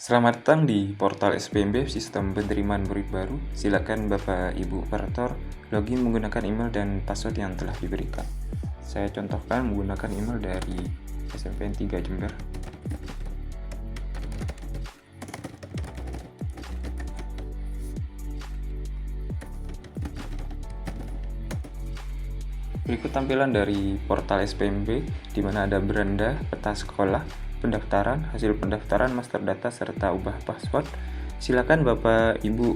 Selamat datang di portal SPMB Sistem Penerimaan Murid Baru. Silakan Bapak Ibu operator login menggunakan email dan password yang telah diberikan. Saya contohkan menggunakan email dari SMPN 3 Jember. Berikut tampilan dari portal SPMB, di mana ada beranda, peta sekolah, pendaftaran, hasil pendaftaran, master data, serta ubah password. Silakan Bapak Ibu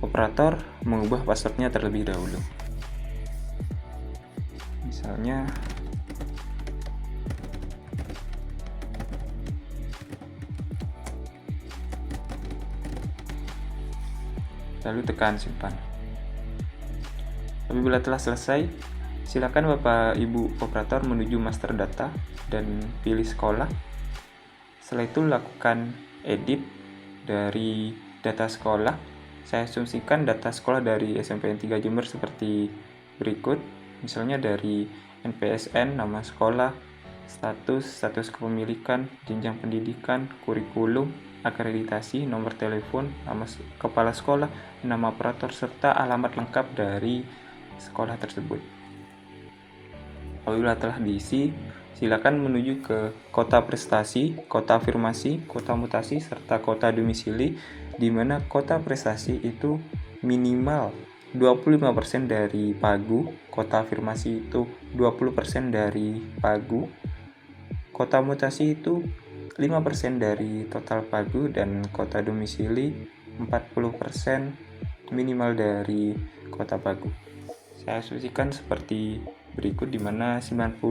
operator mengubah passwordnya terlebih dahulu. Misalnya lalu tekan simpan. Apabila telah selesai, silakan Bapak Ibu operator menuju master data dan pilih sekolah. Setelah itu lakukan edit dari data sekolah. Saya asumsikan data sekolah dari SMPN 3 Jember seperti berikut. Misalnya dari NPSN, nama sekolah, status kepemilikan, jenjang pendidikan, kurikulum, akreditasi, nomor telepon, nama kepala sekolah, nama operator, serta alamat lengkap dari sekolah tersebut. Apabila telah diisi, silakan menuju ke kota prestasi, kota afirmasi, kota mutasi, serta kota domisili, di mana kota prestasi itu minimal 25% dari pagu, kota afirmasi itu 20% dari pagu, kota mutasi itu 5% dari total pagu, dan kota domisili 40% minimal dari kota pagu. Saya asumsikan seperti berikut, di mana 90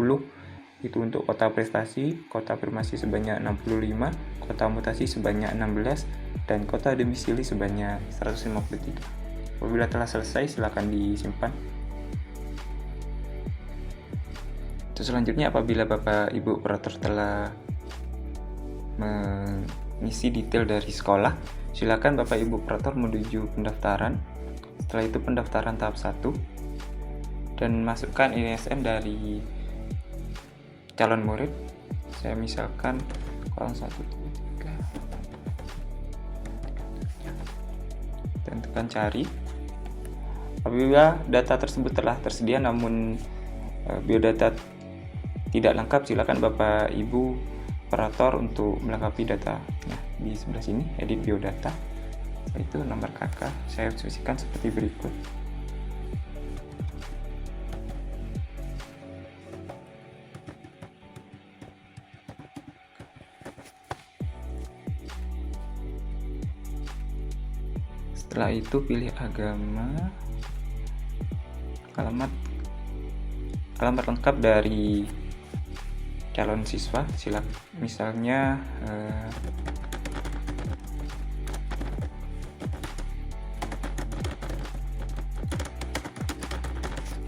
itu untuk kota prestasi, kota afirmasi sebanyak 65, kota mutasi sebanyak 16, dan kota domisili sebanyak 153. Apabila telah selesai, silakan disimpan. Terus selanjutnya, apabila Bapak Ibu operator telah mengisi detail dari sekolah, silakan Bapak Ibu operator menuju pendaftaran. Setelah itu pendaftaran tahap 1 dan masukkan ISN dari calon murid. Saya misalkan 0173 dan tekan cari. Apabila data tersebut telah tersedia namun biodata tidak lengkap, silakan Bapak Ibu operator untuk melengkapi data. Nah, di sebelah sini edit biodata. Itu nomor KK saya asumsikan seperti berikut. Setelah itu pilih agama, alamat lengkap dari calon siswa. Misalnya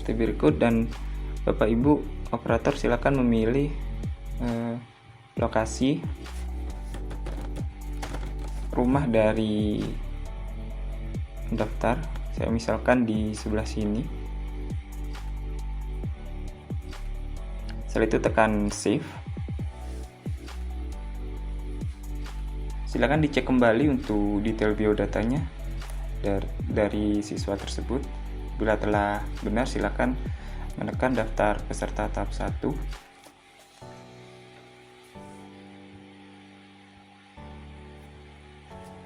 seperti berikut, dan Bapak Ibu operator silakan memilih lokasi rumah dari pendaftar. Saya misalkan di sebelah sini. Setelah itu tekan save. Silakan dicek kembali untuk detail biodatanya dari siswa tersebut. Bila telah benar, silakan menekan daftar peserta tahap 1.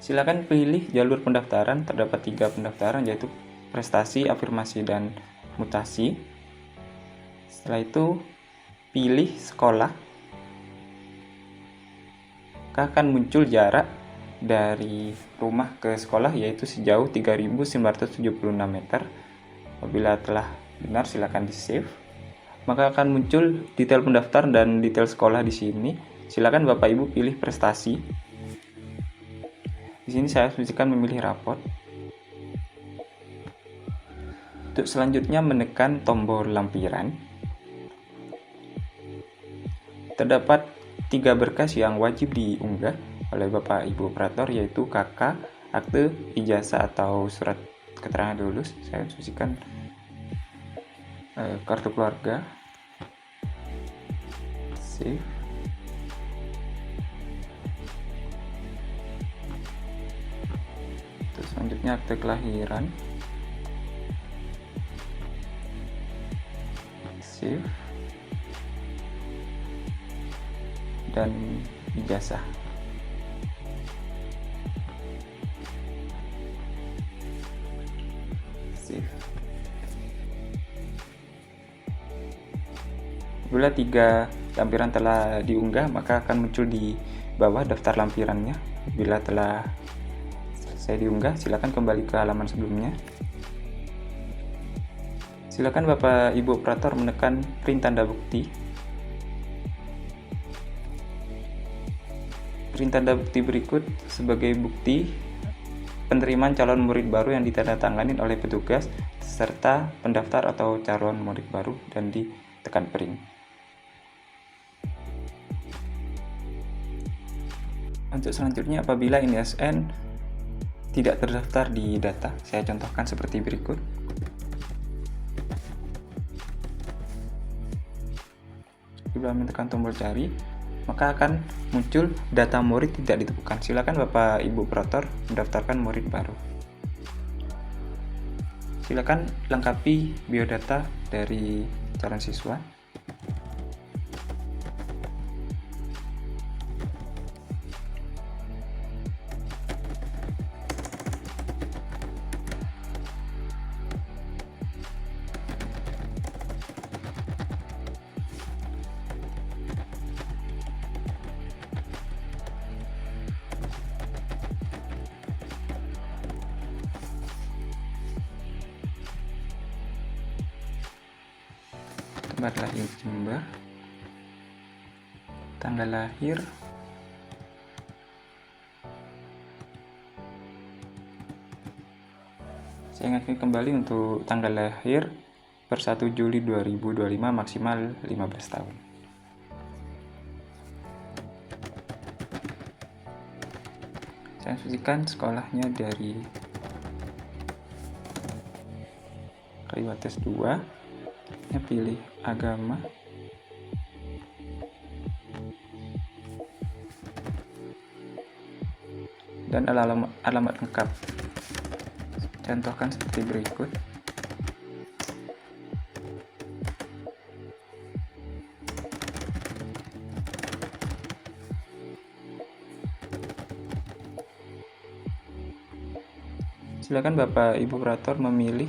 Silakan pilih jalur pendaftaran. Terdapat 3 pendaftaran, yaitu prestasi, afirmasi, dan mutasi. Setelah itu pilih sekolah. Akan muncul jarak dari rumah ke sekolah, yaitu sejauh 3.976 meter. Apabila telah benar, silakan di save. Maka akan muncul detail pendaftar dan detail sekolah di sini. Silakan Bapak Ibu pilih prestasi. Di sini saya asumsikan memilih raport. Untuk selanjutnya menekan tombol lampiran. Terdapat 3 berkas yang wajib diunggah oleh Bapak Ibu operator, yaitu KK, akte, ijazah atau surat keterangan lulus. Saya asumsikan kartu keluarga. Save. Selanjutnya akte kelahiran, save, dan ijazah. Save. Bila 3 lampiran telah diunggah, maka akan muncul di bawah daftar lampirannya. Bila telah selesai diunggah, silakan kembali ke halaman sebelumnya. Silakan Bapak Ibu operator menekan print tanda bukti. Print tanda bukti berikut sebagai bukti penerimaan calon murid baru yang ditandatangani oleh petugas serta pendaftar atau calon murid baru, dan ditekan print. Untuk selanjutnya, apabila INISN tidak terdaftar di data, saya contohkan seperti berikut. Bila menekan tombol cari, maka akan muncul data murid tidak ditemukan. Silakan Bapak Ibu operator mendaftarkan murid baru. Silakan lengkapi biodata dari calon siswa. Tempat lahir Jember, tanggal lahir, saya ingatkan kembali untuk tanggal lahir per 1 Juli 2025 maksimal 15 tahun. Saya instruksikan sekolahnya dari Kaliwates 2. Pilih agama, dan alamat lengkap. Contohkan seperti berikut. Silakan Bapak Ibu operator memilih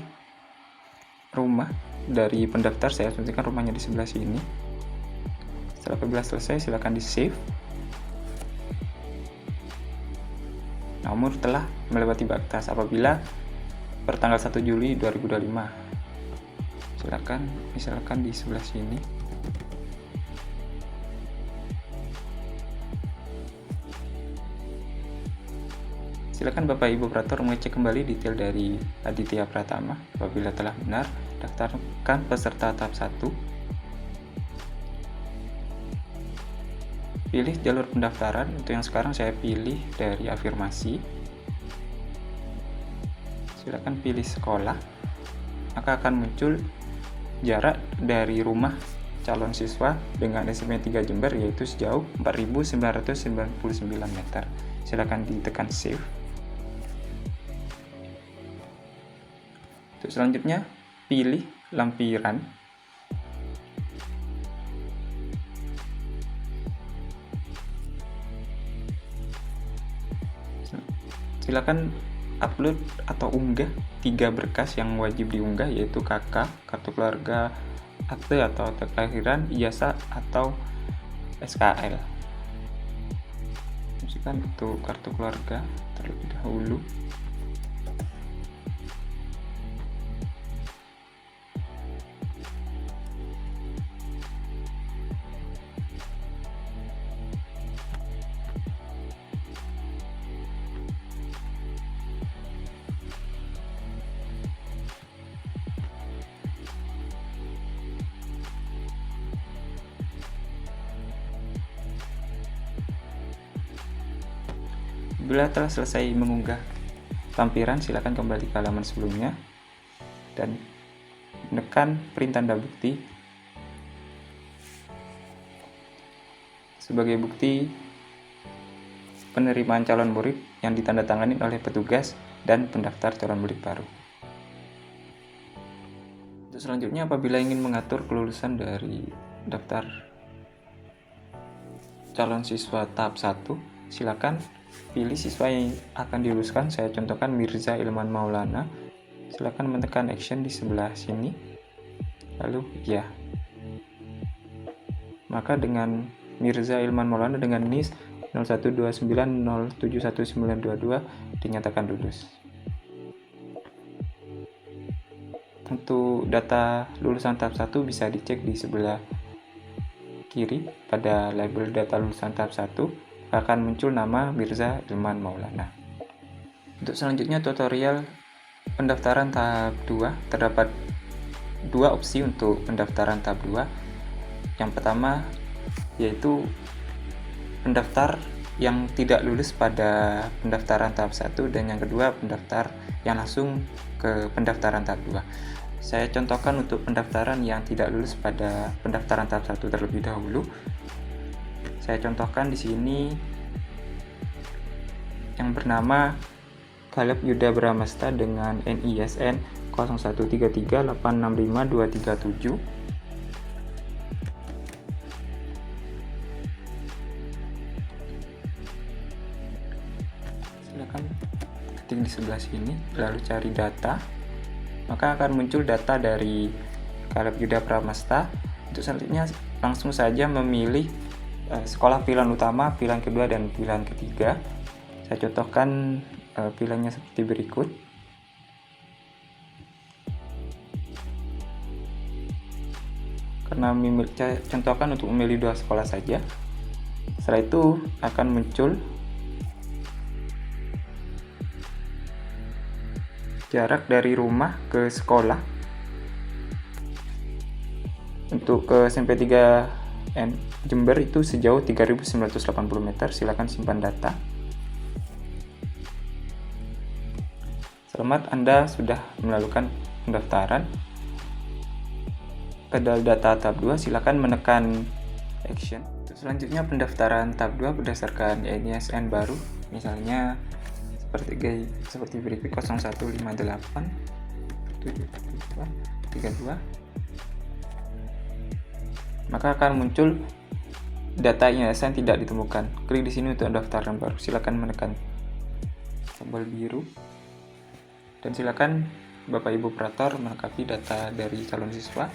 rumah dari pendaftar. Saya asumsikan rumahnya di sebelah sini. Apabila selesai, silakan di save. Nomor telah melewati batas apabila per tanggal 1 Juli 2025. Silakan misalkan di sebelah sini. Silakan Bapak Ibu operator mengecek kembali detail dari Aditya Pratama. Apabila telah benar, daftarkan peserta tahap 1. Pilih jalur pendaftaran. Untuk yang sekarang saya pilih dari afirmasi. Silakan pilih sekolah. Maka akan muncul jarak dari rumah calon siswa dengan SMP 3 Jember, yaitu sejauh 4.999 meter. Silakan ditekan save. Untuk selanjutnya, pilih lampiran. Silakan upload atau unggah 3 berkas yang wajib diunggah, yaitu KK, kartu keluarga, akte atau akte kelahiran, ijazah atau SKL. Misalkan untuk kartu keluarga terlebih dahulu. Bila telah selesai mengunggah lampiran, silakan kembali ke halaman sebelumnya dan menekan print tanda bukti. Sebagai bukti penerimaan calon murid yang ditandatangani oleh petugas dan pendaftar calon murid baru. Untuk selanjutnya, apabila ingin mengatur kelulusan dari daftar calon siswa tahap 1, silakan pilih siswa yang akan diluluskan. Saya contohkan Mirza Ilman Maulana. Silakan menekan action di sebelah sini, lalu ya. Maka dengan Mirza Ilman Maulana dengan NIS 0129071922 dinyatakan lulus. Untuk data lulusan tahap 1 bisa dicek di sebelah kiri pada label data lulusan tahap 1 akan muncul nama Mirza Ilman Maulana. Untuk selanjutnya tutorial pendaftaran tahap 2. Terdapat dua opsi untuk pendaftaran tahap 2. Yang pertama yaitu pendaftar yang tidak lulus pada pendaftaran tahap 1, dan yang kedua pendaftar yang langsung ke pendaftaran tahap 2. Saya contohkan untuk pendaftaran yang tidak lulus pada pendaftaran tahap 1 terlebih dahulu. Saya contohkan di sini yang bernama Caleb Yuda Bramasta dengan NISN 01338652237. Silakan ketik di sebelah sini, lalu cari data. Maka akan muncul data dari Caleb Yuda Pramasta. Untuk selanjutnya langsung saja memilih sekolah pilihan utama, pilihan kedua, dan pilihan ketiga. Saya contohkan pilihannya seperti berikut. Karena saya contohkan untuk memilih dua sekolah saja. Setelah itu akan muncul jarak dari rumah ke sekolah. Untuk ke SMP 3N Jember itu sejauh 3.980 meter. Silakan simpan data. Selamat, Anda sudah melakukan pendaftaran. Pada data tahap 2 silakan menekan action. Untuk selanjutnya pendaftaran tahap 2 berdasarkan NISN baru. Misalnya seperti berikut 0158 32. Maka akan muncul data ISN tidak ditemukan. Klik di sini untuk pendaftaran baru. Silakan menekan tombol biru dan silakan Bapak Ibu operator melengkapi data dari calon siswa.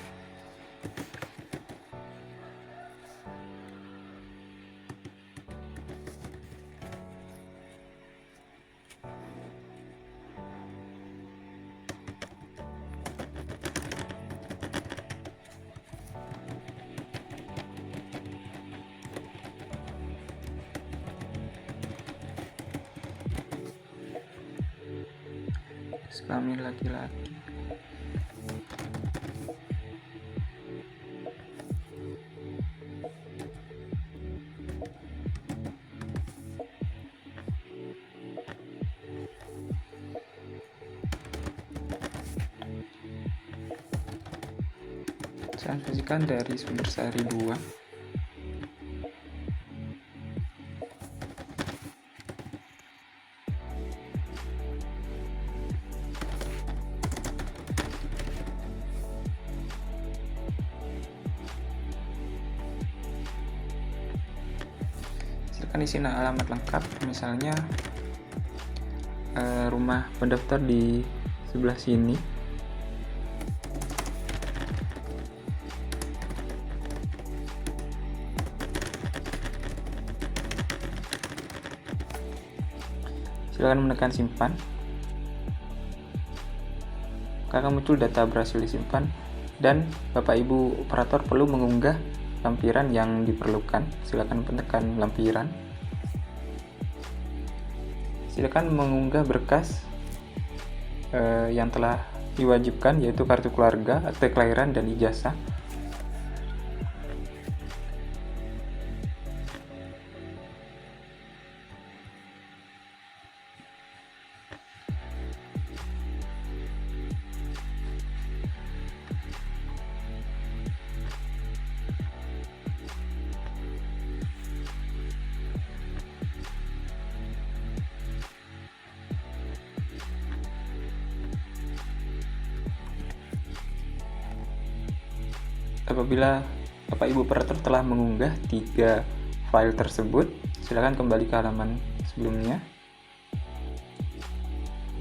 Kelamin laki-laki. Saya sajikan dari sumber sehari 2. Silakan isi alamat lengkap, misalnya rumah pendaftar di sebelah sini. Silakan menekan simpan. Akan muncul data berhasil disimpan, dan Bapak Ibu operator perlu mengunggah lampiran yang diperlukan. Silakan menekan lampiran. Silakan mengunggah berkas yang telah diwajibkan, yaitu kartu keluarga, akte kelahiran, dan ijazah. Apabila Bapak Ibu operator telah mengunggah 3 file tersebut, silakan kembali ke halaman sebelumnya.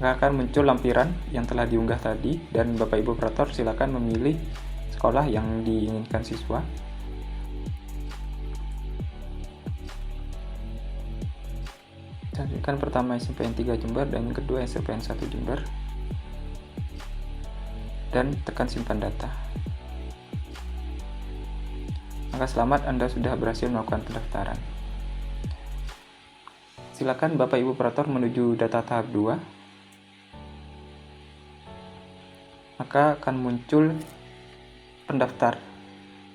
Maka akan muncul lampiran yang telah diunggah tadi, dan Bapak Ibu operator silakan memilih sekolah yang diinginkan siswa. Lanjutkan pertama SNPN 3 Jember dan yang kedua SNPN 1 Jember, dan tekan simpan data. Maka selamat, Anda sudah berhasil melakukan pendaftaran. Silakan Bapak Ibu operator menuju data tahap 2. Maka akan muncul pendaftar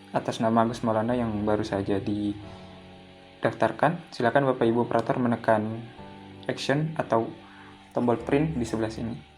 atas nama Agus Maulana yang baru saja didaftarkan. Silakan Bapak Ibu operator menekan action atau tombol print di sebelah sini.